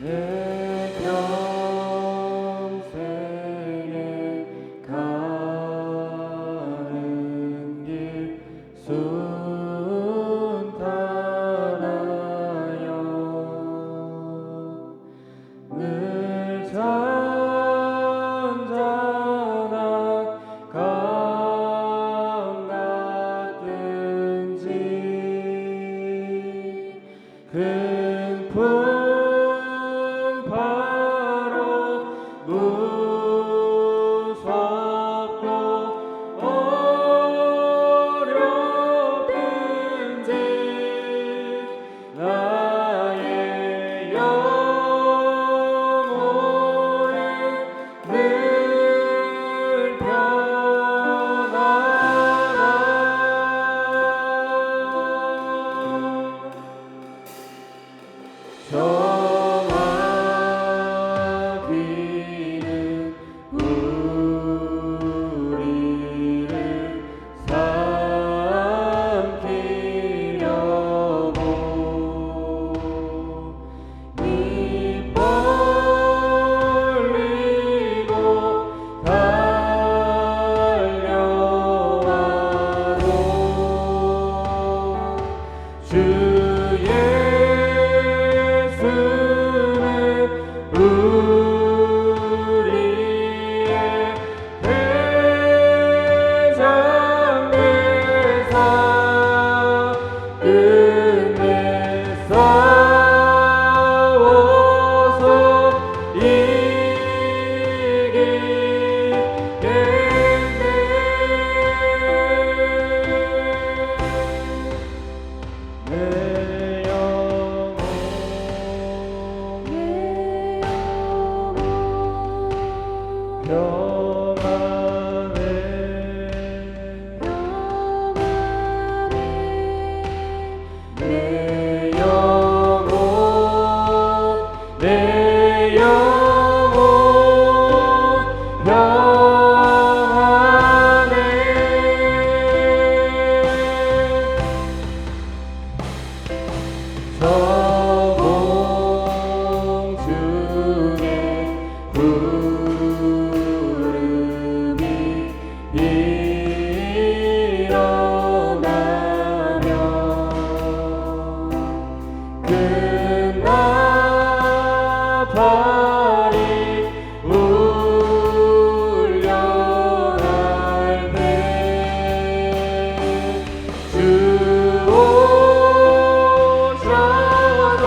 내 평생에 가는 길 순탄하여 늘 잔잔한 강 같은지 큰 풍파로 무섭고 어렵든지 나의 영혼은 늘 편안하다. 정하기는 우리를 삼키려고 입 벌리고 달려와도 주 예수는 우리의 대장되사 끝내 싸워서 이기겠네. 내 영혼 평안해 내 영혼 내 영혼 평안해 저공 중에 구름이 일어나면 끝나발이 울려날 때 주 오셔서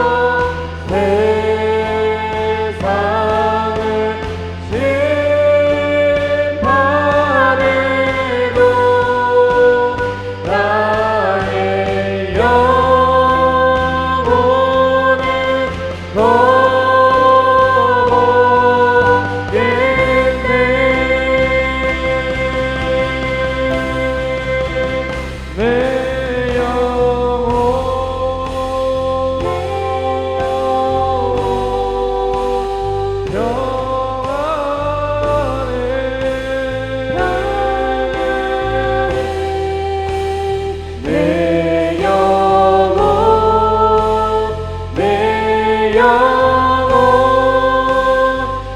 세상을 심판해도 나의 영혼은 거겠네. 내 영혼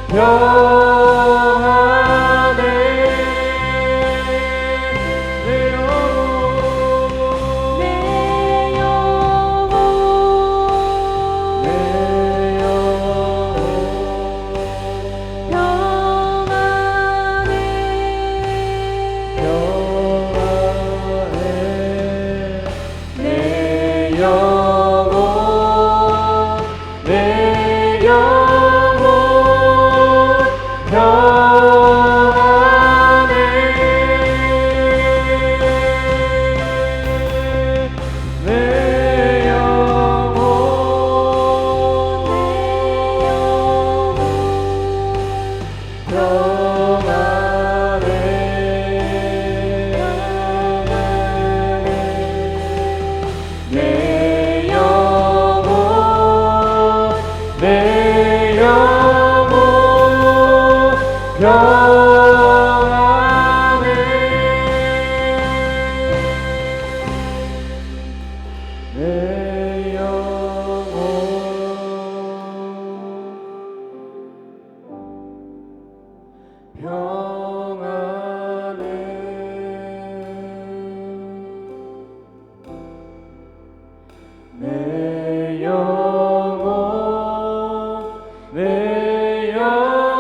평안해 내 영혼 내 영혼 평안해 내 영혼 내 영혼 내 영혼 내 영혼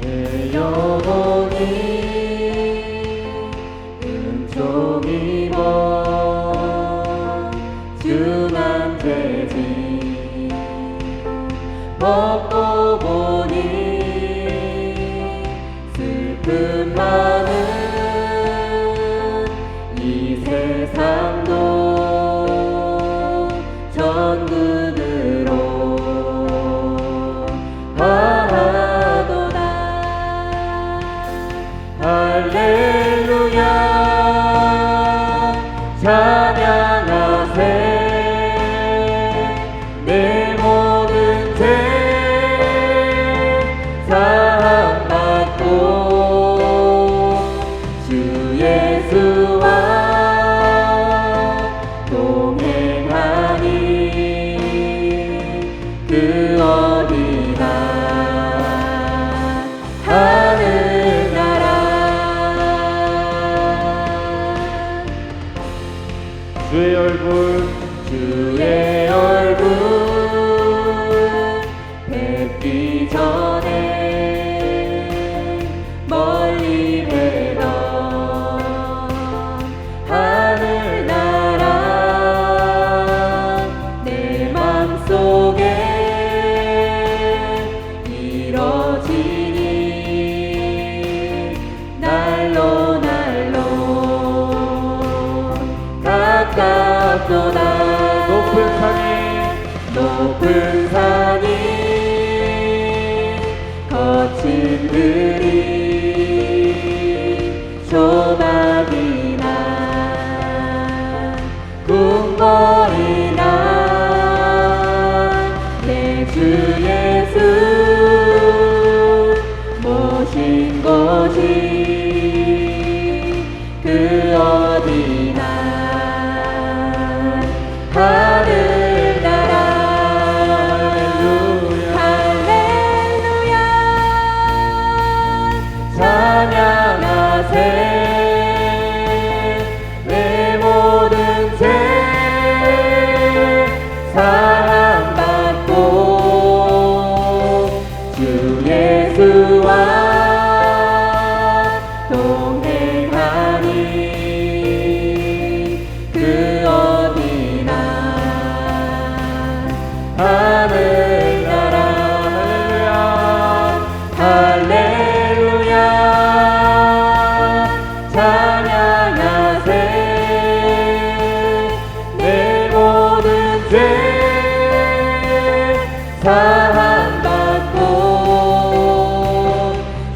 내 영혼이 은총이 멈추난 죄지 벗고 보니 슬픔 많은 이 세상도 전국으로 할렐루야 찬양하세 내 모든 죄 사함받고 주 예수와 동행하니 그 어디나 하늘나라 주의 얼굴 뵙기 전에 멀리 뵈던 하늘나라 내 맘속에 이뤄지니 날로 가깝도다 높은 산이 거친 들이 조막이나 궁궐이나 내 주 예수 모신 곳이 그 어디나 하늘나라 할렐루야 찬양하세 내 모든 죄 사함받고 주 예수와 동행하니 그 어디나 하늘나라 할렐루야 찬양하세 내 모든 죄 사함받고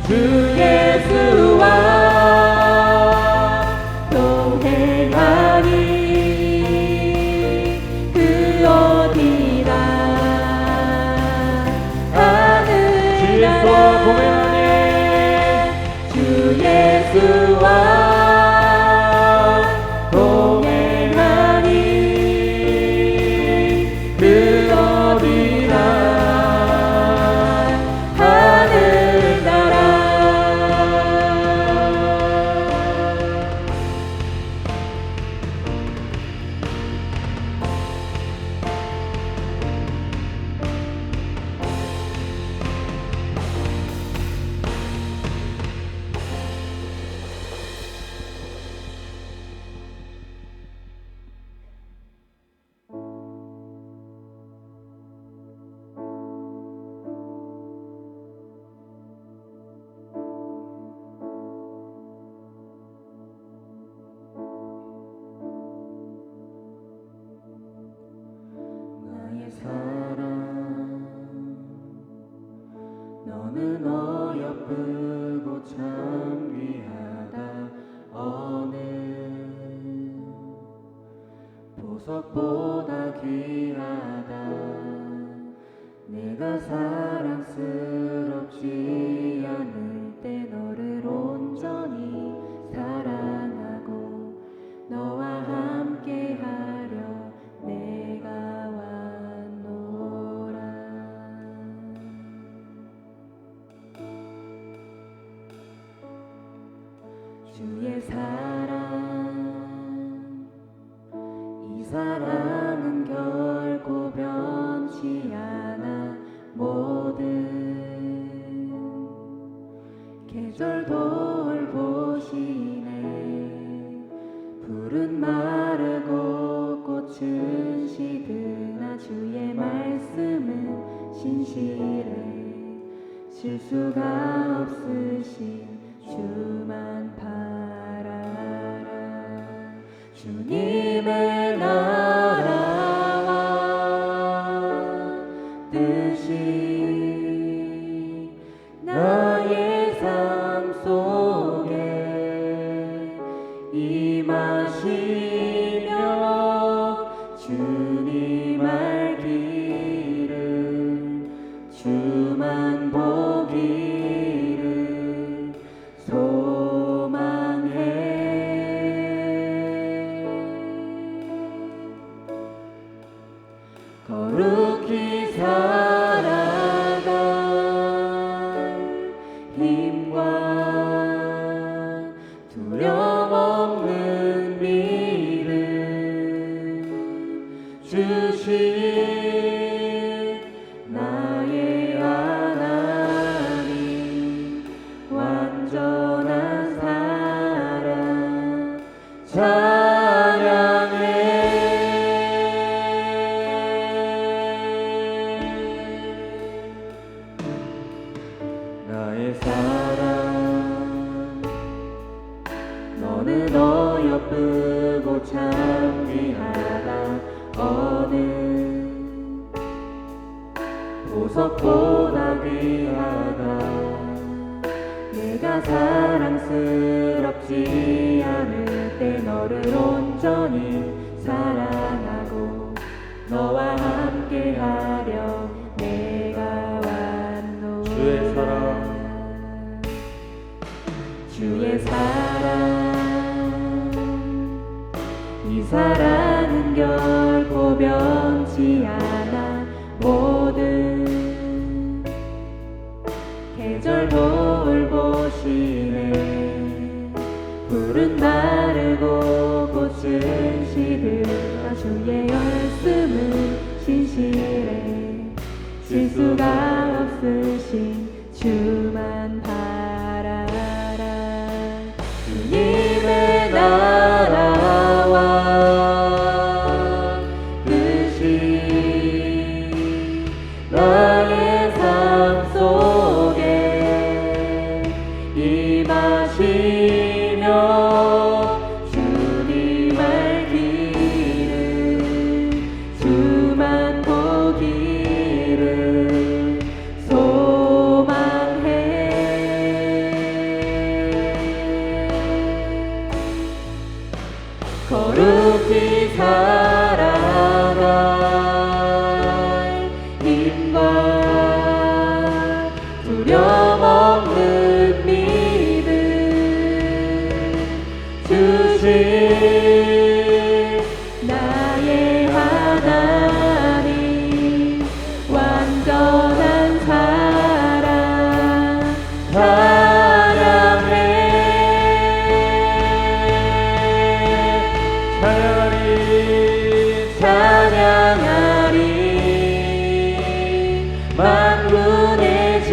주 예수와 동행하니 그 어디나 하늘나라 주 예수와 동행하니 그 어디나 하늘나라 사랑 너는 어여쁘고 참 귀하다 어느 보석보다 귀하다 내가 사랑스럽지 않을 때 너를 온전히 사랑하고 너와 함께하려 내가 왔노라. 주의 사랑, 이 사랑은 결코 변치 않아. 모든 계절 돌보시네. 푸른 마르고 꽃은 시드나 주의 말씀은 신실해. 실수가 없으신 주만 바라라. 주님의 나라와 뜻이 나의 삶 속에 임하시며 주님 알기를 주만 보기를 소망해. 거룩히 살아갈 힘과 두려움 없는 믿음 주신 나의 하나님, 완전한 사랑 찬양해. 나의 사랑, 너는 어여쁘고 참 귀하다. 어느 보석보다 귀하다. 내가 사랑스럽지 않을 때 너를 온전히 사랑하고 너와 함께하려 내가 왔노라. 주의 사랑, 주의 사랑, 이 사랑은 결코 변치 않아. 모든 계절 돌보시네. 푸른 마르고 꽃은 시들까 주의 말씀은 신실해. 실수가 없으신 주만 바라라. 주님의 나라와 뜻이 나의 삶 속에 임하시며 주님 알기를 주만 보기를 소망해. 거룩히 살아갈 힘과 두려움 없는 믿음 주신 나의 하나님, 완전한 사랑 찬양해. 찬양하리 만군의 주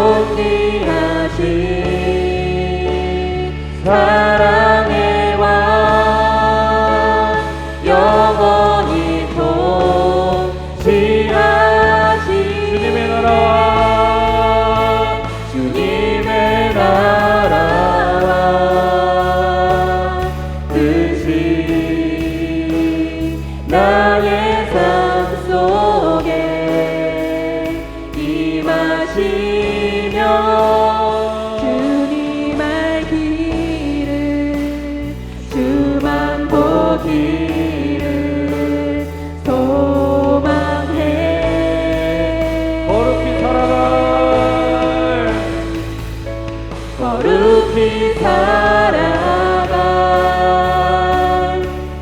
존귀하신 사랑의 왕 영원히 통치하신 주님의 나라와 주님의 나라와 뜻이 나의 삶 속에 임하시며 주님 알기를 주만 보기를 소망해 거룩히 살아갈 거룩히 살아갈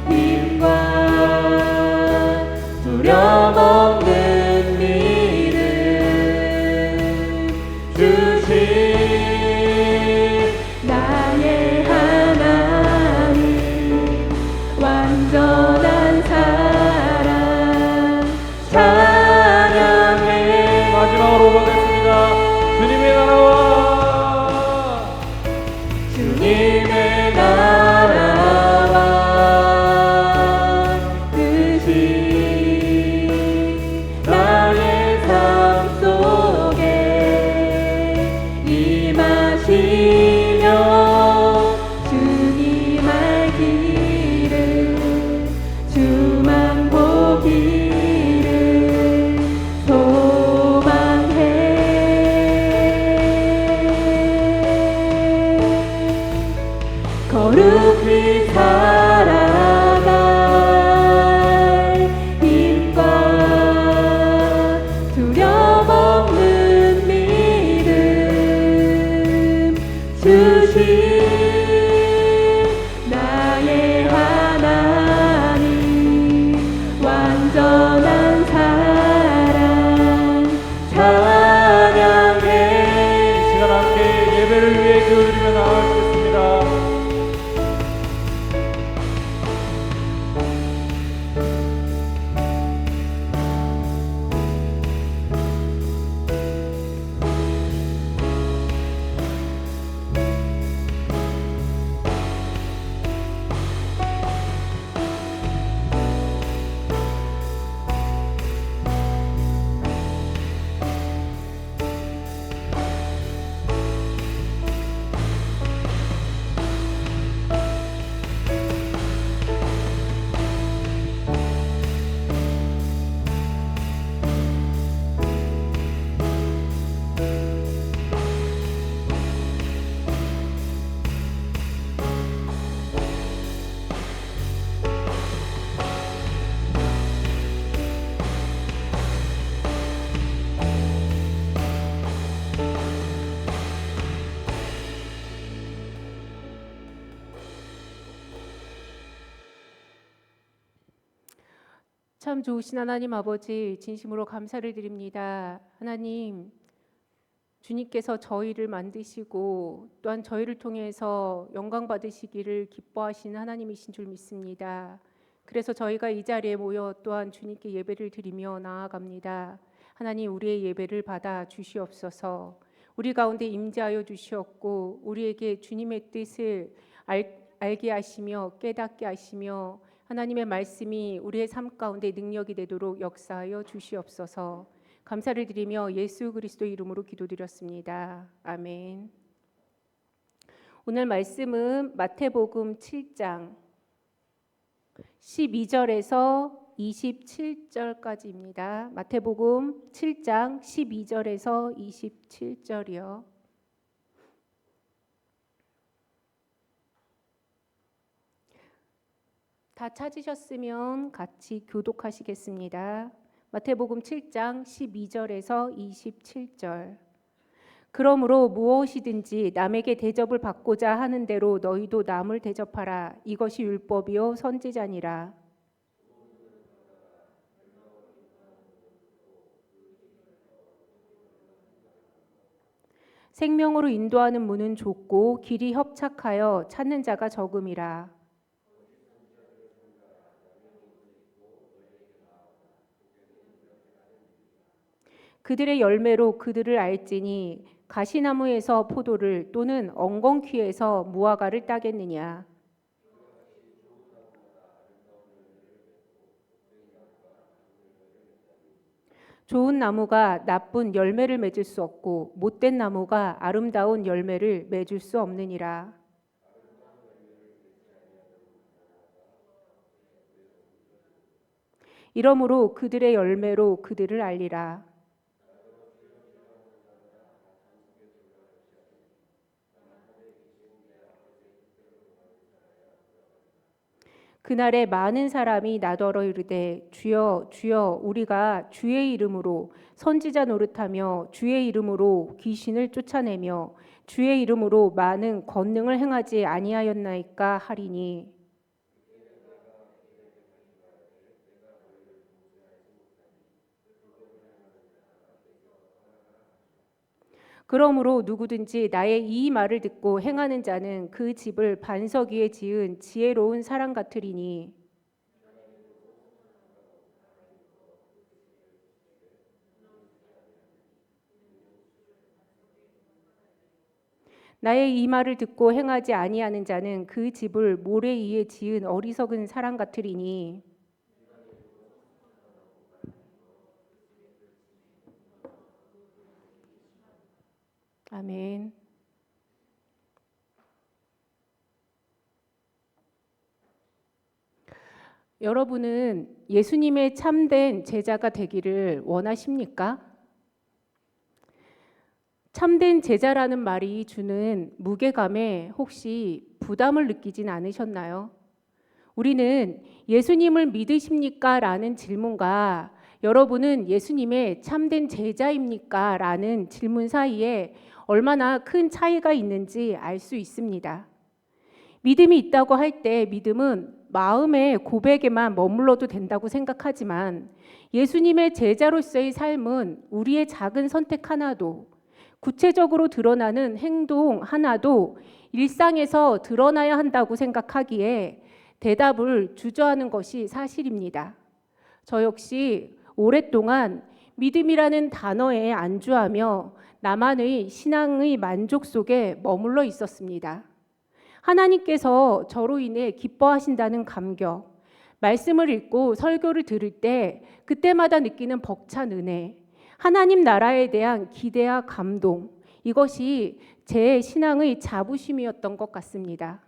힘과 두려움없는 믿음 주신 나의 하나님 완전한 사랑 찬양해 마지막으로 가겠습니다. 주님의 나라와 주님의 나라와 뜻이 나의 삶 속에 임하시며 주님 알기를 주만 보기를 소망해 거룩히 살아갈 힘과 두려움없는 믿음 주신 나의 하나님 완전한 사랑 찬양해 이 시간 함께 예배를 위해 기울이며 나아가겠습니다. 참 좋으신 하나님 아버지 진심으로 감사를 드립니다. 하나님 주님께서 저희를 만드시고 또한 저희를 통해서 영광 받으시기를 기뻐하시는 하나님이신 줄 믿습니다. 그래서 저희가 이 자리에 모여 또한 주님께 예배를 드리며 나아갑니다. 하나님 우리의 예배를 받아 주시옵소서. 우리 가운데 임재하여 주시옵고 우리에게 주님의 뜻을 알게 하시며 깨닫게 하시며 하나님의 말씀이 우리의 삶 가운데 능력이 되도록 역사하여 주시옵소서. 감사를 드리며 예수 그리스도 이름으로 기도드렸습니다. 아멘. 오늘 말씀은 마태복음 7장 12절에서 27절까지입니다. 마태복음 7장 12절에서 27절이요. 다 찾으셨으면 같이 교독하시겠습니다. 마태복음 7장 12절에서 27절. 그러므로 무엇이든지 남에게 대접을 받고자 하는 대로 너희도 남을 대접하라. 이것이 율법이요 선지자니라. 생명으로 인도하는 문은 좁고 길이 협착하여 찾는 자가 적음이라. 그들의 열매로 그들을 알지니 가시나무에서 포도를 또는 엉겅퀴에서 무화과를 따겠느냐? 좋은 나무가 나쁜 열매를 맺을 수 없고 못된 나무가 아름다운 열매를 맺을 수 없느니라. 이러므로 그들의 열매로 그들을 알리라. 그날에 많은 사람이 나더러 이르되 주여 주여 우리가 주의 이름으로 선지자 노릇하며 주의 이름으로 귀신을 쫓아내며 주의 이름으로 많은 권능을 행하지 아니하였나이까 하리니. 그러므로 누구든지 나의 이 말을 듣고 행하는 자는 그 집을 반석 위에 지은 지혜로운 사람 같으리니. 나의 이 말을 듣고 행하지 아니하는 자는 그 집을 모래 위에 지은 어리석은 사람 같으리니. 아멘. 여러분은 예수님의 참된 제자가 되기를 원하십니까? 참된 제자라는 말이 주는 무게감에 혹시 부담을 느끼진 않으셨나요? 우리는 예수님을 믿으십니까? 라는 질문과 여러분은 예수님의 참된 제자입니까? 라는 질문 사이에 얼마나 큰 차이가 있는지 알 수 있습니다. 믿음이 있다고 할 때 믿음은 마음의 고백에만 머물러도 된다고 생각하지만 예수님의 제자로서의 삶은 우리의 작은 선택 하나도 구체적으로 드러나는 행동 하나도 일상에서 드러나야 한다고 생각하기에 대답을 주저하는 것이 사실입니다. 저 역시 오랫동안 믿음이라는 단어에 안주하며 나만의 신앙의 만족 속에 머물러 있었습니다. 하나님께서 저로 인해 기뻐하신다는 감격, 말씀을 읽고 설교를 들을 때 그때마다 느끼는 벅찬 은혜, 하나님 나라에 대한 기대와 감동, 이것이 제 신앙의 자부심이었던 것 같습니다.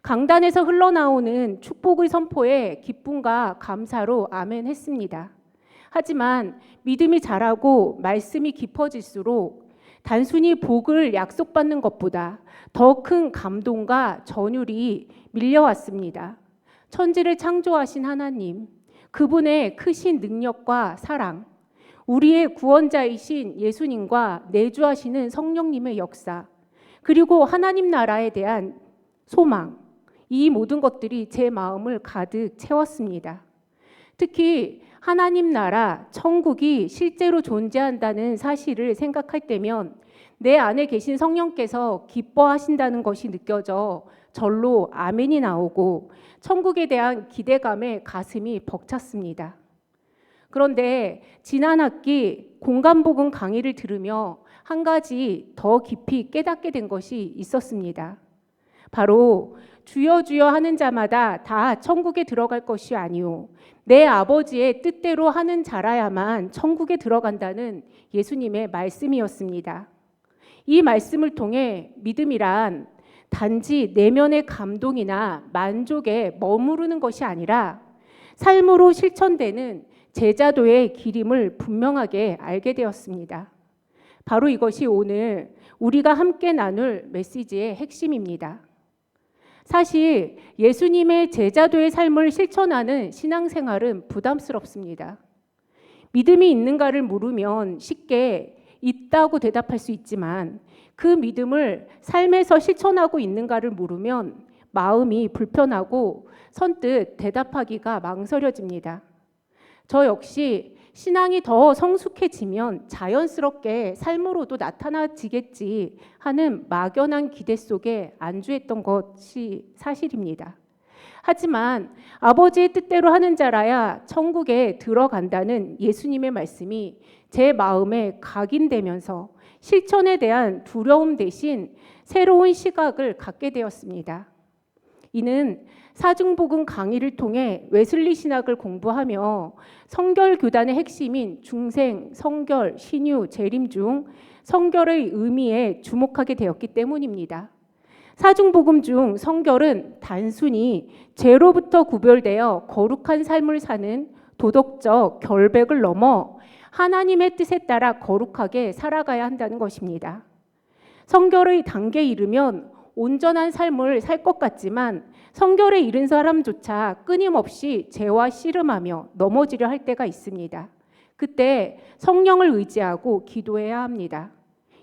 강단에서 흘러나오는 축복의 선포에 기쁨과 감사로 아멘 했습니다. 하지만 믿음이 자라고 말씀이 깊어질수록 단순히 복을 약속받는 것보다 더 큰 감동과 전율이 밀려왔습니다. 천지를 창조하신 하나님, 그분의 크신 능력과 사랑, 우리의 구원자이신 예수님과 내주하시는 성령님의 역사, 그리고 하나님 나라에 대한 소망, 이 모든 것들이 제 마음을 가득 채웠습니다. 특히 하나님 나라, 천국이 실제로 존재한다는 사실을 생각할 때면 내 안에 계신 성령께서 기뻐하신다는 것이 느껴져 절로 아멘이 나오고 천국에 대한 기대감에 가슴이 벅찼습니다. 그런데 지난 학기 공간복음 강의를 들으며 한 가지 더 깊이 깨닫게 된 것이 있었습니다. 바로 주여 주여 하는 자마다 다 천국에 들어갈 것이 아니오, 내 아버지의 뜻대로 하는 자라야만 천국에 들어간다는 예수님의 말씀이었습니다. 이 말씀을 통해 믿음이란 단지 내면의 감동이나 만족에 머무르는 것이 아니라 삶으로 실천되는 제자도의 길임을 분명하게 알게 되었습니다. 바로 이것이 오늘 우리가 함께 나눌 메시지의 핵심입니다. 사실 예수님의 제자도의 삶을 실천하는 신앙생활은 부담스럽습니다. 믿음이 있는가를 물으면 쉽게 있다고 대답할 수 있지만 그 믿음을 삶에서 실천하고 있는가를 물으면 마음이 불편하고 선뜻 대답하기가 망설여집니다. 저 역시 신앙이 더 성숙해지면 자연스럽게 삶으로도 나타나지겠지 하는 막연한 기대 속에 안주했던 것이 사실입니다. 하지만 아버지의 뜻대로 하는 자라야 천국에 들어간다는 예수님의 말씀이 제 마음에 각인되면서 실천에 대한 두려움 대신 새로운 시각을 갖게 되었습니다. 이는 사중복음 강의를 통해 웨슬리 신학을 공부하며 성결 교단의 핵심인 중생, 성결, 신유, 재림 중 성결의 의미에 주목하게 되었기 때문입니다. 사중복음 중 성결은 단순히 죄로부터 구별되어 거룩한 삶을 사는 도덕적 결백을 넘어 하나님의 뜻에 따라 거룩하게 살아가야 한다는 것입니다. 성결의 단계에 이르면 온전한 삶을 살 것 같지만 성결에 이른 사람조차 끊임없이 죄와 씨름하며 넘어지려 할 때가 있습니다. 그때 성령을 의지하고 기도해야 합니다.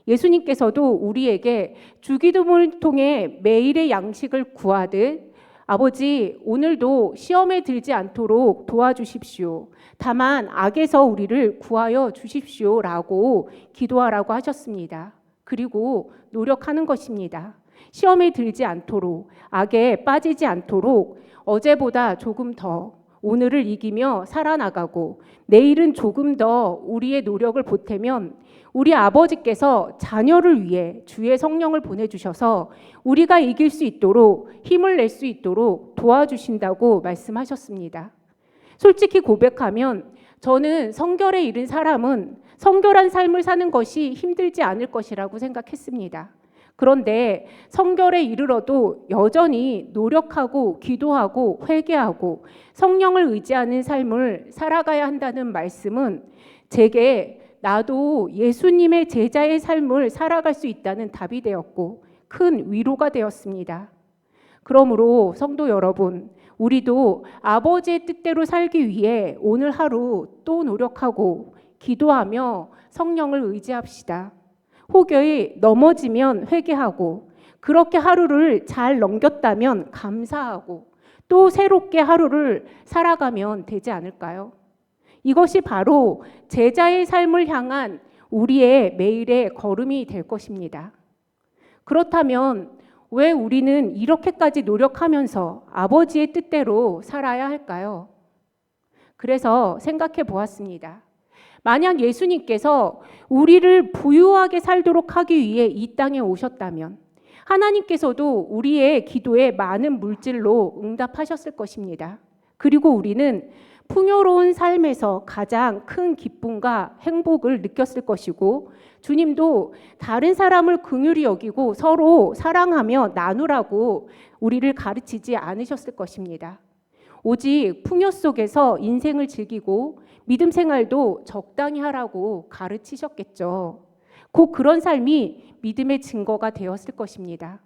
예수님께서도 우리에게 주기도문을 통해 매일의 양식을 구하듯 아버지 오늘도 시험에 들지 않도록 도와주십시오. 다만 악에서 우리를 구하여 주십시오라고 기도하라고 하셨습니다. 그리고 노력하는 것입니다. 시험에 들지 않도록, 악에 빠지지 않도록 어제보다 조금 더 오늘을 이기며 살아나가고 내일은 조금 더 우리의 노력을 보태면 우리 아버지께서 자녀를 위해 주의 성령을 보내주셔서 우리가 이길 수 있도록 힘을 낼 수 있도록 도와주신다고 말씀하셨습니다. 솔직히 고백하면 저는 성결에 이른 사람은 성결한 삶을 사는 것이 힘들지 않을 것이라고 생각했습니다. 그런데 성결에 이르러도 여전히 노력하고 기도하고 회개하고 성령을 의지하는 삶을 살아가야 한다는 말씀은 제게 나도 예수님의 제자의 삶을 살아갈 수 있다는 답이 되었고 큰 위로가 되었습니다. 그러므로 성도 여러분, 우리도 아버지의 뜻대로 살기 위해 오늘 하루 또 노력하고 기도하며 성령을 의지합시다. 혹여이 넘어지면 회개하고 그렇게 하루를 잘 넘겼다면 감사하고 또 새롭게 하루를 살아가면 되지 않을까요? 이것이 바로 제자의 삶을 향한 우리의 매일의 걸음이 될 것입니다. 그렇다면 왜 우리는 이렇게까지 노력하면서 아버지의 뜻대로 살아야 할까요? 그래서 생각해 보았습니다. 만약 예수님께서 우리를 부유하게 살도록 하기 위해 이 땅에 오셨다면 하나님께서도 우리의 기도에 많은 물질로 응답하셨을 것입니다. 그리고 우리는 풍요로운 삶에서 가장 큰 기쁨과 행복을 느꼈을 것이고 주님도 다른 사람을 긍휼히 여기고 서로 사랑하며 나누라고 우리를 가르치지 않으셨을 것입니다. 오직 풍요 속에서 인생을 즐기고 믿음 생활도 적당히 하라고 가르치셨겠죠. 곧 그런 삶이 믿음의 증거가 되었을 것입니다.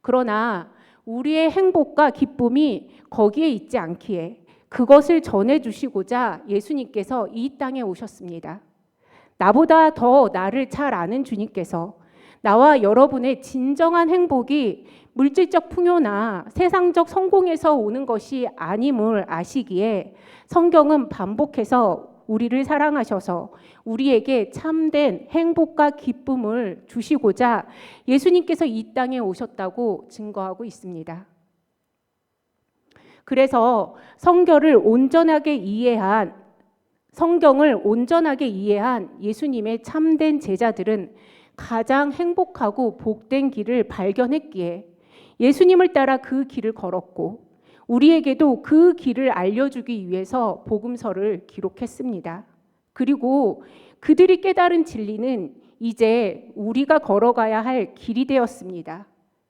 그러나 우리의 행복과 기쁨이 거기에 있지 않기에 그것을 전해주시고자 예수님께서 이 땅에 오셨습니다. 나보다 더 나를 잘 아는 주님께서 나와 여러분의 진정한 행복이 물질적 풍요나 세상적 성공에서 오는 것이 아님을 아시기에 성경은 반복해서 우리를 사랑하셔서 우리에게 참된 행복과 기쁨을 주시고자 예수님께서 이 땅에 오셨다고 증거하고 있습니다. 그래서 성경을 온전하게 이해한 예수님의 참된 제자들은 가장 행복하고 복된 길을 발견했기에 예수님을 따라 그 길을 걸었고 우리에게도 그 길을 알려주기 위해서 복음서를 기록했습니다. 그리고 그들이 깨달은 진리는 이제 우리가 걸어가야 할 길이 되었습니다.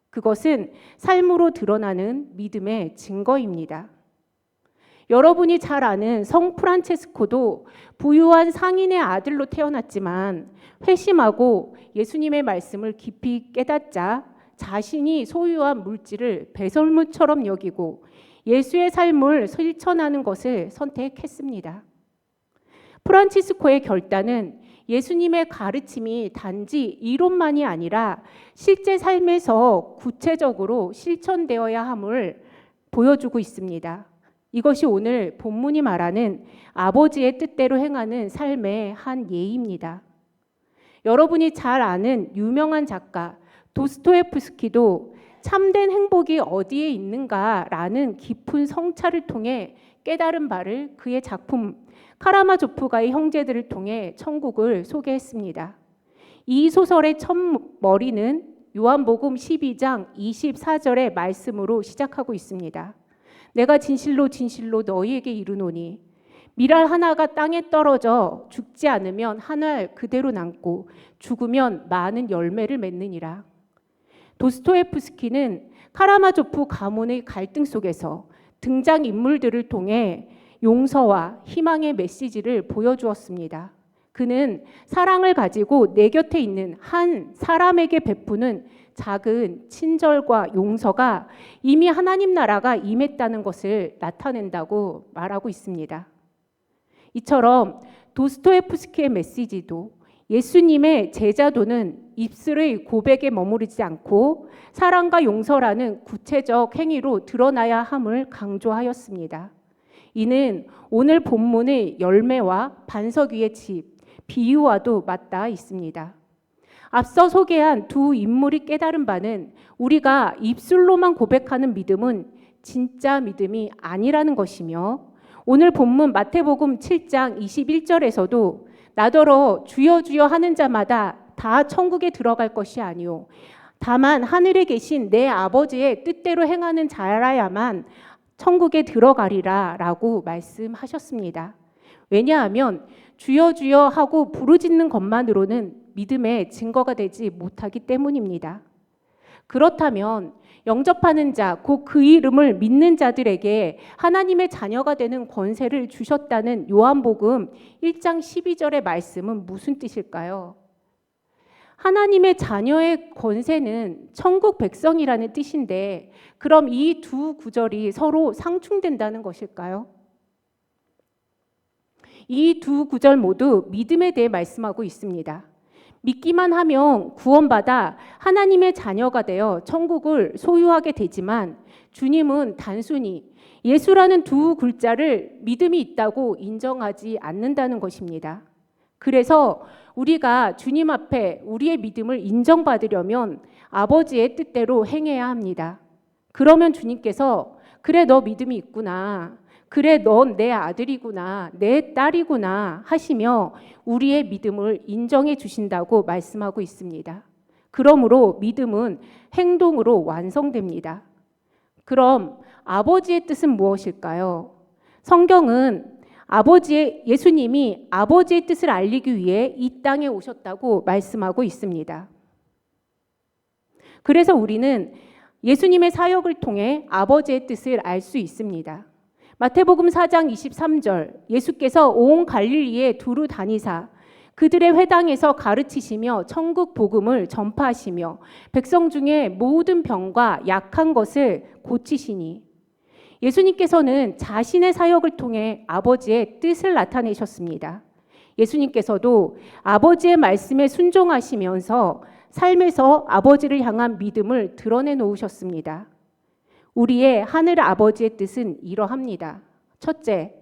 그것은 삶으로 드러나는 믿음의 증거입니다. 여러분이 잘 아는 성 프란체스코도 부유한 상인의 아들로 태어났지만 회심하고 예수님의 말씀을 깊이 깨닫자 자신이 소유한 물질을 배설물처럼 여기고 예수의 삶을 실천하는 것을 선택했습니다. 프란치스코의 결단은 예수님의 가르침이 단지 이론만이 아니라 실제 삶에서 구체적으로 실천되어야 함을 보여주고 있습니다. 이것이 오늘 본문이 말하는 아버지의 뜻대로 행하는 삶의 한 예입니다. 여러분이 잘 아는 유명한 작가 도스토옙스키도 참된 행복이 어디에 있는가라는 깊은 성찰을 통해 깨달은 바를 그의 작품 카라마조프가의 형제들을 통해 천국을 소개했습니다. 이 소설의 첫 머리는 요한복음 12장 24절의 말씀으로 시작하고 있습니다. 내가 진실로 진실로 너희에게 이르노니 밀알 하나가 땅에 떨어져 죽지 않으면 한 알 그대로 남고 죽으면 많은 열매를 맺느니라. 도스토옙스키는 카라마조프 가문의 갈등 속에서 등장인물들을 통해 용서와 희망의 메시지를 보여주었습니다. 그는 사랑을 가지고 내 곁에 있는 한 사람에게 베푸는 작은 친절과 용서가 이미 하나님 나라가 임했다는 것을 나타낸다고 말하고 있습니다. 이처럼 도스토옙스키의 메시지도 예수님의 제자도는 입술의 고백에 머무르지 않고 사랑과 용서라는 구체적 행위로 드러나야 함을 강조하였습니다. 이는 오늘 본문의 열매와 반석 위의 집, 비유와도 맞닿아 있습니다. 앞서 소개한 두 인물이 깨달은 바는 우리가 입술로만 고백하는 믿음은 진짜 믿음이 아니라는 것이며, 오늘 본문 마태복음 7장 21절에서도 나더러 주여 주여 하는 자마다 다 천국에 들어갈 것이 아니오 다만 하늘에 계신 내 아버지의 뜻대로 행하는 자라야만 천국에 들어가리라 라고 말씀하셨습니다. 왜냐하면 주여 주여 하고 부르짖는 것만으로는 믿음의 증거가 되지 못하기 때문입니다. 그렇다면 영접하는 자, 곧 그 이름을 믿는 자들에게 하나님의 자녀가 되는 권세를 주셨다는 요한복음 1장 12절의 말씀은 무슨 뜻일까요? 하나님의 자녀의 권세는 천국 백성이라는 뜻인데, 그럼 이 두 구절이 서로 상충된다는 것일까요? 이 두 구절 모두 믿음에 대해 말씀하고 있습니다. 믿기만 하면 구원받아 하나님의 자녀가 되어 천국을 소유하게 되지만, 주님은 단순히 예수라는 두 글자를 믿음이 있다고 인정하지 않는다는 것입니다. 그래서 우리가 주님 앞에 우리의 믿음을 인정받으려면 아버지의 뜻대로 행해야 합니다. 그러면 주님께서 그래 너 믿음이 있구나, 그래 넌 내 아들이구나, 내 딸이구나 하시며 우리의 믿음을 인정해 주신다고 말씀하고 있습니다. 그러므로 믿음은 행동으로 완성됩니다. 그럼 아버지의 뜻은 무엇일까요? 성경은 예수님이 아버지의 뜻을 알리기 위해 이 땅에 오셨다고 말씀하고 있습니다. 그래서 우리는 예수님의 사역을 통해 아버지의 뜻을 알 수 있습니다. 마태복음 4장 23절, 예수께서 온 갈릴리에 두루 다니사 그들의 회당에서 가르치시며 천국 복음을 전파하시며 백성 중에 모든 병과 약한 것을 고치시니, 예수님께서는 자신의 사역을 통해 아버지의 뜻을 나타내셨습니다. 예수님께서도 아버지의 말씀에 순종하시면서 삶에서 아버지를 향한 믿음을 드러내 놓으셨습니다. 우리의 하늘 아버지의 뜻은 이러합니다. 첫째,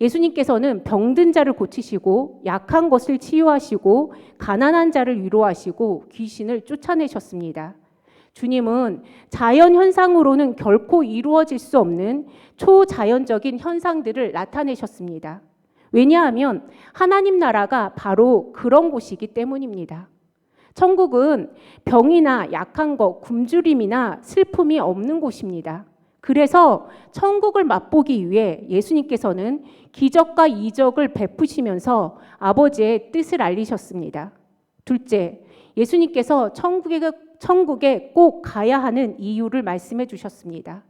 예수님께서는 병든 자를 고치시고 약한 것을 치유하시고 가난한 자를 위로하시고 귀신을 쫓아내셨습니다. 주님은 자연 현상으로는 결코 이루어질 수 없는 초자연적인 현상들을 나타내셨습니다. 왜냐하면 하나님 나라가 바로 그런 곳이기 때문입니다. 천국은 병이나 약한 것, 굶주림이나 슬픔이 없는 곳입니다. 그래서 천국을 맛보기 위해 예수님께서는 기적과 이적을 베푸시면서 아버지의 뜻을 알리셨습니다. 둘째, 예수님께서 천국에 꼭 가야 하는 이유를 말씀해 주셨습니다.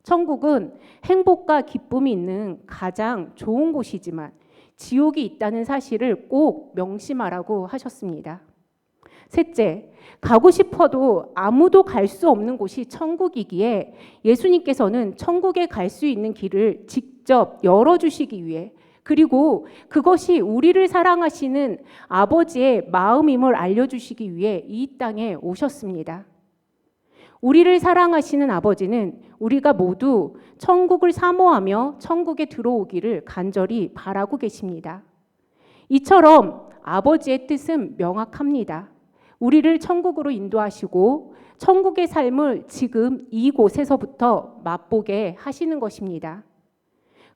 천국은 행복과 기쁨이 있는 가장 좋은 곳이지만 지옥이 있다는 사실을 꼭 명심하라고 하셨습니다. 셋째, 가고 싶어도 아무도 갈 수 없는 곳이 천국이기에 예수님께서는 천국에 갈 수 있는 길을 직접 열어주시기 위해, 그리고 그것이 우리를 사랑하시는 아버지의 마음임을 알려주시기 위해 이 땅에 오셨습니다. 우리를 사랑하시는 아버지는 우리가 모두 천국을 사모하며 천국에 들어오기를 간절히 바라고 계십니다. 이처럼 아버지의 뜻은 명확합니다. 우리를 천국으로 인도하시고 천국의 삶을 지금 이곳에서부터 맛보게 하시는 것입니다.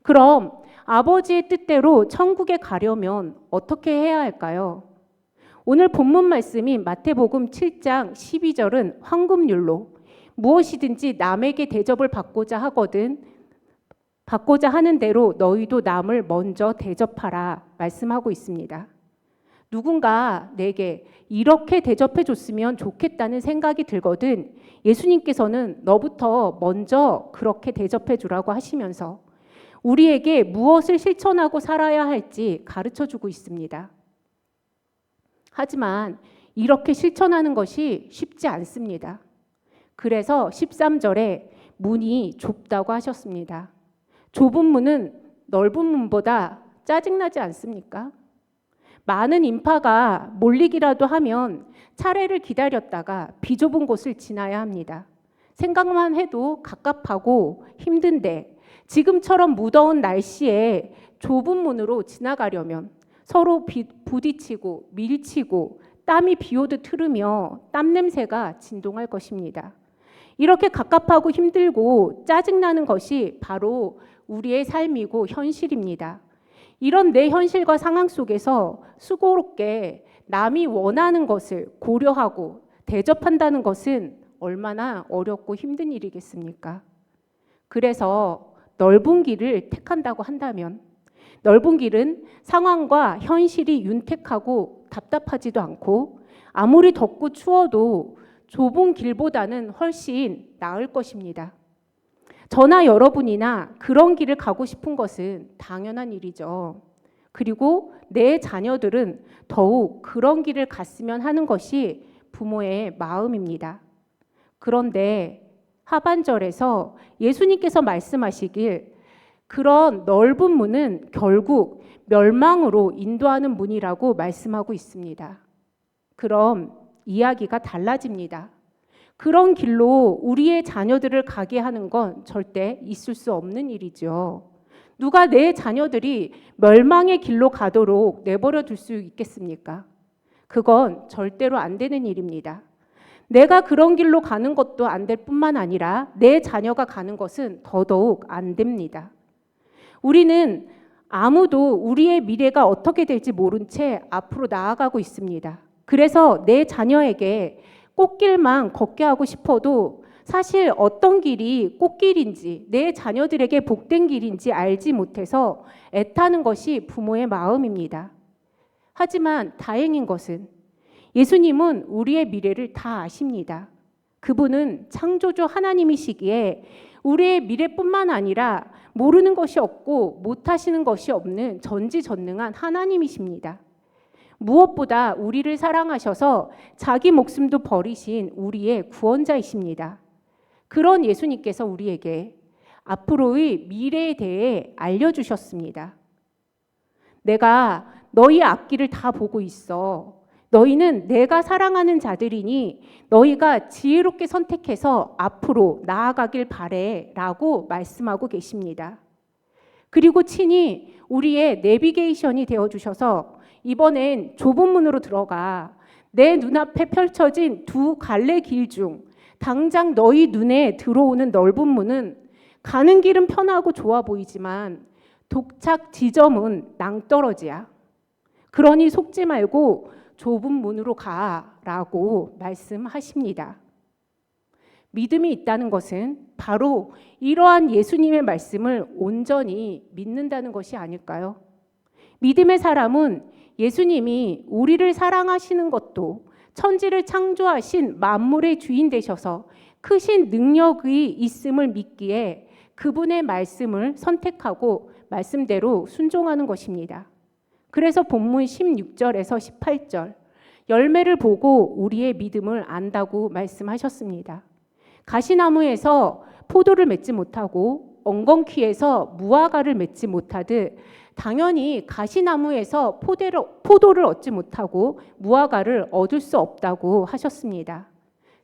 그럼 아버지의 뜻대로 천국에 가려면 어떻게 해야 할까요? 오늘 본문 말씀인 마태복음 7장 12절은 황금률로 무엇이든지 남에게 대접을 받고자 하는 대로 너희도 남을 먼저 대접하라 말씀하고 있습니다. 누군가 내게 이렇게 대접해 줬으면 좋겠다는 생각이 들거든 예수님께서는 너부터 먼저 그렇게 대접해 주라고 하시면서 우리에게 무엇을 실천하고 살아야 할지 가르쳐 주고 있습니다. 하지만 이렇게 실천하는 것이 쉽지 않습니다. 그래서 13절에 문이 좁다고 하셨습니다. 좁은 문은 넓은 문보다 짜증나지 않습니까? 많은 인파가 몰리기라도 하면 차례를 기다렸다가 비좁은 곳을 지나야 합니다. 생각만 해도 갑갑하고 힘든데 지금처럼 무더운 날씨에 좁은 문으로 지나가려면 서로 부딪히고 밀치고 땀이 비오듯 흐르며 땀 냄새가 진동할 것입니다. 이렇게 갑갑하고 힘들고 짜증나는 것이 바로 우리의 삶이고 현실입니다. 이런 내 현실과 상황 속에서 수고롭게 남이 원하는 것을 고려하고 대접한다는 것은 얼마나 어렵고 힘든 일이겠습니까? 그래서 넓은 길을 택한다고 한다면 넓은 길은 상황과 현실이 윤택하고 답답하지도 않고 아무리 덥고 추워도 좁은 길보다는 훨씬 나을 것입니다. 저나 여러분이나 그런 길을 가고 싶은 것은 당연한 일이죠. 그리고 내 자녀들은 더욱 그런 길을 갔으면 하는 것이 부모의 마음입니다. 그런데 하반절에서 예수님께서 말씀하시길 그런 넓은 문은 결국 멸망으로 인도하는 문이라고 말씀하고 있습니다. 그럼 이야기가 달라집니다. 그런 길로 우리의 자녀들을 가게 하는 건 절대 있을 수 없는 일이죠. 누가 내 자녀들이 멸망의 길로 가도록 내버려 둘 수 있겠습니까? 그건 절대로 안 되는 일입니다. 내가 그런 길로 가는 것도 안 될 뿐만 아니라 내 자녀가 가는 것은 더더욱 안 됩니다. 우리는 아무도 우리의 미래가 어떻게 될지 모른 채 앞으로 나아가고 있습니다. 그래서 내 자녀에게 꽃길만 걷게 하고 싶어도 사실 어떤 길이 꽃길인지 내 자녀들에게 복된 길인지 알지 못해서 애타는 것이 부모의 마음입니다. 하지만 다행인 것은 예수님은 우리의 미래를 다 아십니다. 그분은 창조주 하나님이시기에 우리의 미래뿐만 아니라 모르는 것이 없고 못하시는 것이 없는 전지전능한 하나님이십니다. 무엇보다 우리를 사랑하셔서 자기 목숨도 버리신 우리의 구원자이십니다. 그런 예수님께서 우리에게 앞으로의 미래에 대해 알려주셨습니다. 내가 너희 앞길을 다 보고 있어. 너희는 내가 사랑하는 자들이니 너희가 지혜롭게 선택해서 앞으로 나아가길 바래 라고 말씀하고 계십니다. 그리고 친히 우리의 내비게이션이 되어주셔서 이번엔 좁은 문으로 들어가 내 눈앞에 펼쳐진 두 갈래 길 중 당장 너희 눈에 들어오는 넓은 문은 가는 길은 편하고 좋아 보이지만 도착 지점은 낭떠러지야. 그러니 속지 말고 좁은 문으로 가라고 말씀하십니다. 믿음이 있다는 것은 바로 이러한 예수님의 말씀을 온전히 믿는다는 것이 아닐까요? 믿음의 사람은 예수님이 우리를 사랑하시는 것도 천지를 창조하신 만물의 주인 되셔서 크신 능력이 있음을 믿기에 그분의 말씀을 선택하고 말씀대로 순종하는 것입니다. 그래서 본문 16절에서 18절 열매를 보고 우리의 믿음을 안다고 말씀하셨습니다. 가시나무에서 포도를 맺지 못하고 엉겅퀴에서 무화과를 맺지 못하듯 당연히 가시나무에서 포도를 얻지 못하고 무화과를 얻을 수 없다고 하셨습니다.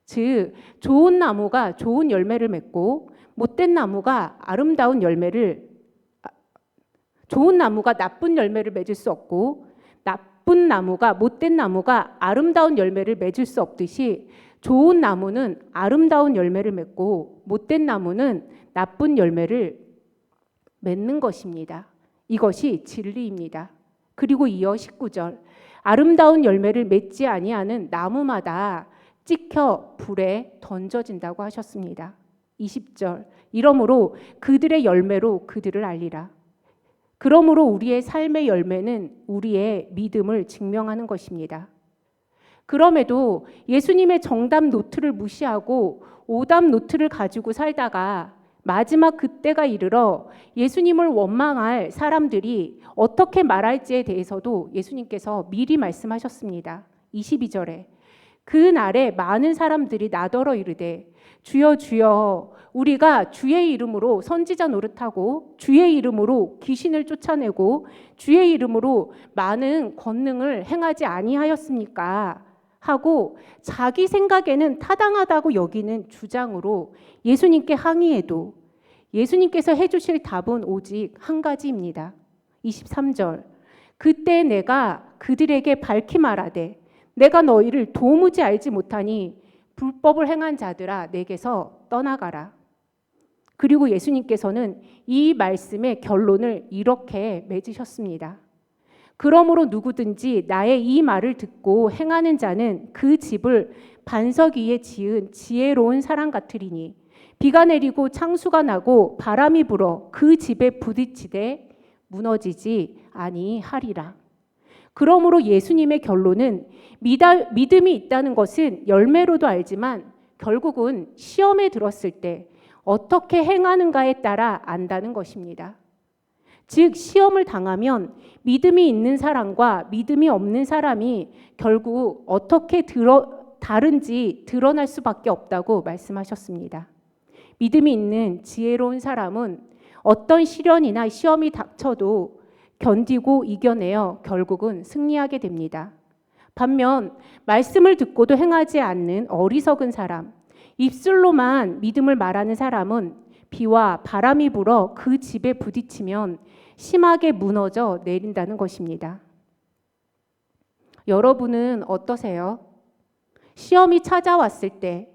즉 좋은 나무가 좋은 열매를 맺고 못된 나무가 좋은 나무가 나쁜 열매를 맺을 수 없고 나쁜 나무가 못된 나무가 아름다운 열매를 맺을 수 없듯이 좋은 나무는 아름다운 열매를 맺고 못된 나무는 나쁜 열매를 맺는 것입니다. 이것이 진리입니다. 그리고 이어 19절 아름다운 열매를 맺지 아니하는 나무마다 찍혀 불에 던져진다고 하셨습니다. 20절. 이러므로 그들의 열매로 그들을 알리라. 그러므로 우리의 삶의 열매는 우리의 믿음을 증명하는 것입니다. 그럼에도 예수님의 정답 노트를 무시하고 오답 노트를 가지고 살다가 마지막 그때가 이르러 예수님을 원망할 사람들이 어떻게 말할지에 대해서도 예수님께서 미리 말씀하셨습니다. 22절에 그 날에 많은 사람들이 나더러 이르되 주여 주여 우리가 주의 이름으로 선지자 노릇하고 주의 이름으로 귀신을 쫓아내고 주의 이름으로 많은 권능을 행하지 아니하였습니까? 하고 자기 생각에는 타당하다고 여기는 주장으로 예수님께 항의해도 예수님께서 해주실 답은 오직 한 가지입니다. 23절. 그때 내가 그들에게 밝히 말하되 내가 너희를 도무지 알지 못하니 불법을 행한 자들아 내게서 떠나가라. 그리고 예수님께서는 이 말씀의 결론을 이렇게 맺으셨습니다. 그러므로 누구든지 나의 이 말을 듣고 행하는 자는 그 집을 반석 위에 지은 지혜로운 사람 같으리니 비가 내리고 창수가 나고 바람이 불어 그 집에 부딪히되 무너지지 아니하리라. 그러므로 예수님의 결론은 믿음이 있다는 것은 열매로도 알지만 결국은 시험에 들었을 때 어떻게 행하는가에 따라 안다는 것입니다. 즉 시험을 당하면 믿음이 있는 사람과 믿음이 없는 사람이 결국 어떻게 다른지 드러날 수밖에 없다고 말씀하셨습니다. 믿음이 있는 지혜로운 사람은 어떤 시련이나 시험이 닥쳐도 견디고 이겨내어 결국은 승리하게 됩니다. 반면 말씀을 듣고도 행하지 않는 어리석은 사람, 입술로만 믿음을 말하는 사람은 비와 바람이 불어 그 집에 부딪히면 심하게 무너져 내린다는 것입니다. 여러분은 어떠세요? 시험이 찾아왔을 때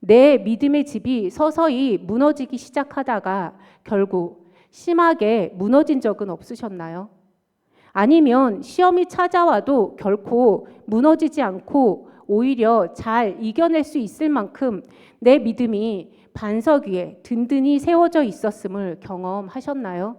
내 믿음의 집이 서서히 무너지기 시작하다가 결국 심하게 무너진 적은 없으셨나요? 아니면 시험이 찾아와도 결코 무너지지 않고 오히려 잘 이겨낼 수 있을 만큼 내 믿음이 반석 위에 든든히 세워져 있었음을 경험하셨나요?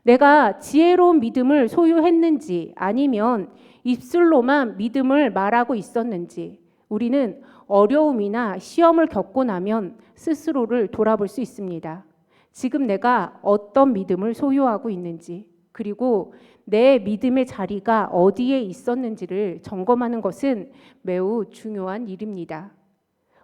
내가 지혜로운 믿음을 소유했는지 아니면 입술로만 믿음을 말하고 있었는지 우리는 어려움이나 시험을 겪고 나면 스스로를 돌아볼 수 있습니다. 지금 내가 어떤 믿음을 소유하고 있는지 그리고 내 믿음의 자리가 어디에 있었는지를 점검하는 것은 매우 중요한 일입니다.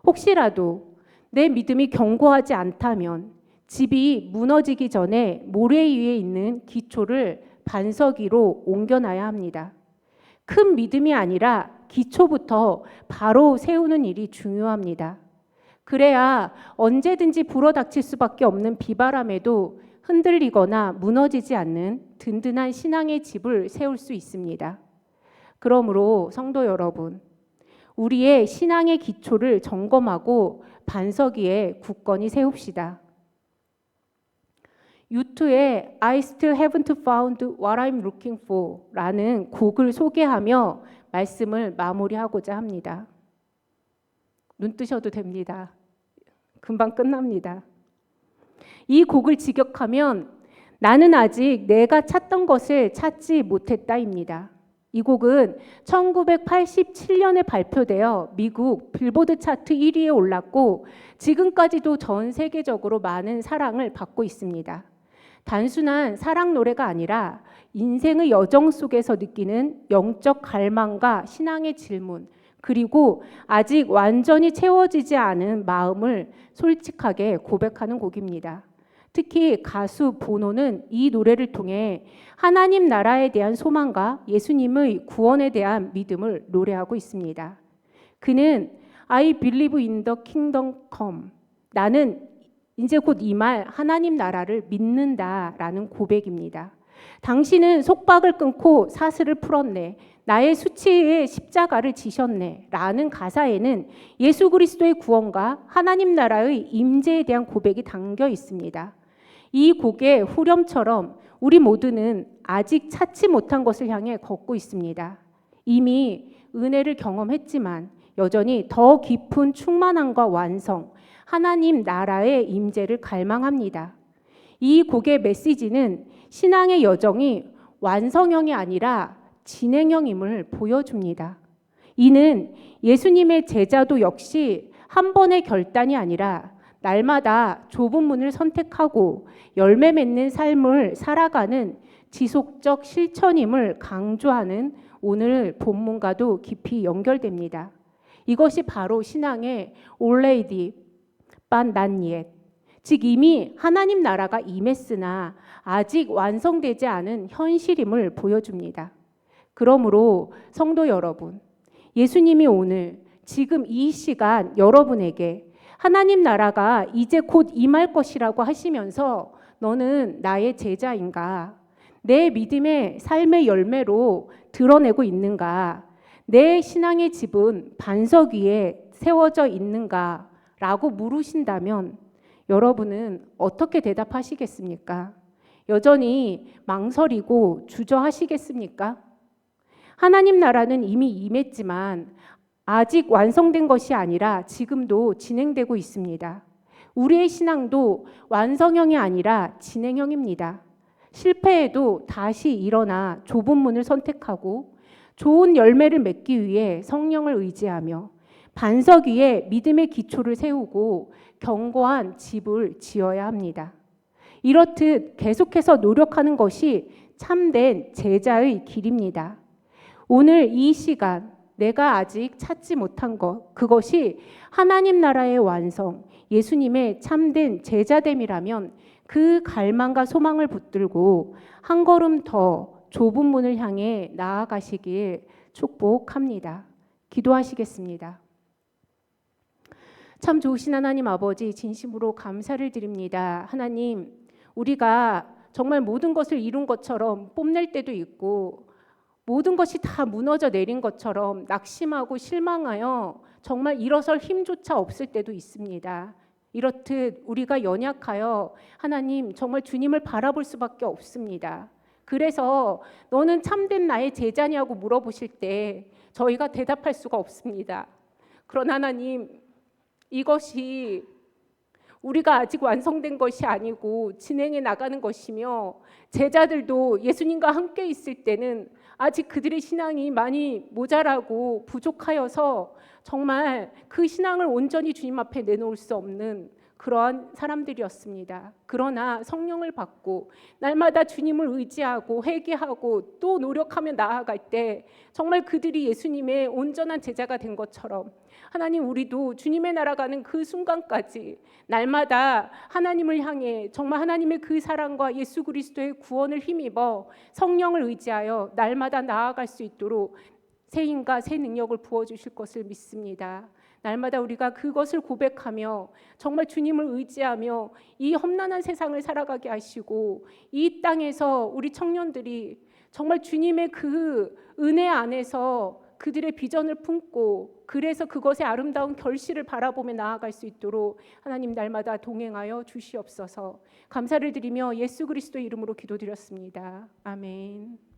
혹시라도 내 믿음이 견고하지 않다면 집이 무너지기 전에 모래 위에 있는 기초를 반석 위로 옮겨놔야 합니다. 큰 믿음이 아니라 기초부터 바로 세우는 일이 중요합니다. 그래야 언제든지 불어닥칠 수밖에 없는 비바람에도 흔들리거나 무너지지 않는 든든한 신앙의 집을 세울 수 있습니다. 그러므로 성도 여러분, 우리의 신앙의 기초를 점검하고 반석 위에 굳건히 세웁시다. U2의 I still haven't found what I'm looking for 라는 곡을 소개하며 말씀을 마무리하고자 합니다. 눈 뜨셔도 됩니다. 금방 끝납니다. 이 곡을 직역하면 나는 아직 내가 찾던 것을 찾지 못했다입니다. 이 곡은 1987년에 발표되어 미국 빌보드 차트 1위에 올랐고 지금까지도 전 세계적으로 많은 사랑을 받고 있습니다. 단순한 사랑 노래가 아니라 인생의 여정 속에서 느끼는 영적 갈망과 신앙의 질문, 그리고 아직 완전히 채워지지 않은 마음을 솔직하게 고백하는 곡입니다. 특히 가수 보노는 이 노래를 통해 하나님 나라에 대한 소망과 예수님의 구원에 대한 믿음을 노래하고 있습니다. 그는 I believe in the kingdom come. 나는 이제 곧 이 말 하나님 나라를 믿는다라는 고백입니다. 당신은 속박을 끊고 사슬을 풀었네. 나의 수치의 십자가를 지셨네. 라는 가사에는 예수 그리스도의 구원과 하나님 나라의 임재에 대한 고백이 담겨 있습니다. 이 곡의 후렴처럼 우리 모두는 아직 찾지 못한 것을 향해 걷고 있습니다. 이미 은혜를 경험했지만 여전히 더 깊은 충만함과 완성, 하나님 나라의 임재를 갈망합니다. 이 곡의 메시지는 신앙의 여정이 완성형이 아니라 진행형임을 보여줍니다. 이는 예수님의 제자도 역시 한 번의 결단이 아니라 날마다 좁은 문을 선택하고 열매 맺는 삶을 살아가는 지속적 실천임을 강조하는 오늘 본문과도 깊이 연결됩니다. 이것이 바로 신앙의 already but not yet, 즉 이미 하나님 나라가 임했으나 아직 완성되지 않은 현실임을 보여줍니다. 그러므로 성도 여러분, 예수님이 오늘 지금 이 시간 여러분에게 하나님 나라가 이제 곧 임할 것이라고 하시면서 너는 나의 제자인가? 내 믿음의 삶의 열매로 드러내고 있는가? 내 신앙의 집은 반석 위에 세워져 있는가? 라고 물으신다면 여러분은 어떻게 대답하시겠습니까? 여전히 망설이고 주저하시겠습니까? 하나님 나라는 이미 임했지만 아직 완성된 것이 아니라 지금도 진행되고 있습니다. 우리의 신앙도 완성형이 아니라 진행형입니다. 실패해도 다시 일어나 좁은 문을 선택하고 좋은 열매를 맺기 위해 성령을 의지하며 반석 위에 믿음의 기초를 세우고 견고한 집을 지어야 합니다. 이렇듯 계속해서 노력하는 것이 참된 제자의 길입니다. 오늘 이 시간 내가 아직 찾지 못한 것, 그것이 하나님 나라의 완성, 예수님의 참된 제자됨이라면 그 갈망과 소망을 붙들고 한 걸음 더 좁은 문을 향해 나아가시길 축복합니다. 기도하시겠습니다. 참 좋으신 하나님 아버지, 진심으로 감사를 드립니다. 하나님, 우리가 정말 모든 것을 이룬 것처럼 뽐낼 때도 있고 모든 것이 다 무너져 내린 것처럼 낙심하고 실망하여 정말 일어설 힘조차 없을 때도 있습니다. 이렇듯 우리가 연약하여 하나님 정말 주님을 바라볼 수밖에 없습니다. 그래서 너는 참된 나의 제자냐고 물어보실 때 저희가 대답할 수가 없습니다. 그러나 하나님, 이것이 우리가 아직 완성된 것이 아니고 진행해 나가는 것이며 제자들도 예수님과 함께 있을 때는 아직 그들의 신앙이 많이 모자라고 부족하여서 정말 그 신앙을 온전히 주님 앞에 내놓을 수 없는 그러한 사람들이었습니다. 그러나 성령을 받고 날마다 주님을 의지하고 회개하고 또 노력하며 나아갈 때 정말 그들이 예수님의 온전한 제자가 된 것처럼 하나님, 우리도 주님의 나라 가는 그 순간까지 날마다 하나님을 향해 정말 하나님의 그 사랑과 예수 그리스도의 구원을 힘입어 성령을 의지하여 날마다 나아갈 수 있도록 새 힘과 새 능력을 부어주실 것을 믿습니다. 날마다 우리가 그것을 고백하며 정말 주님을 의지하며 이 험난한 세상을 살아가게 하시고 이 땅에서 우리 청년들이 정말 주님의 그 은혜 안에서 그들의 비전을 품고 그래서 그것의 아름다운 결실을 바라보며 나아갈 수 있도록 하나님 날마다 동행하여 주시옵소서. 감사를 드리며 예수 그리스도의 이름으로 기도드렸습니다. 아멘.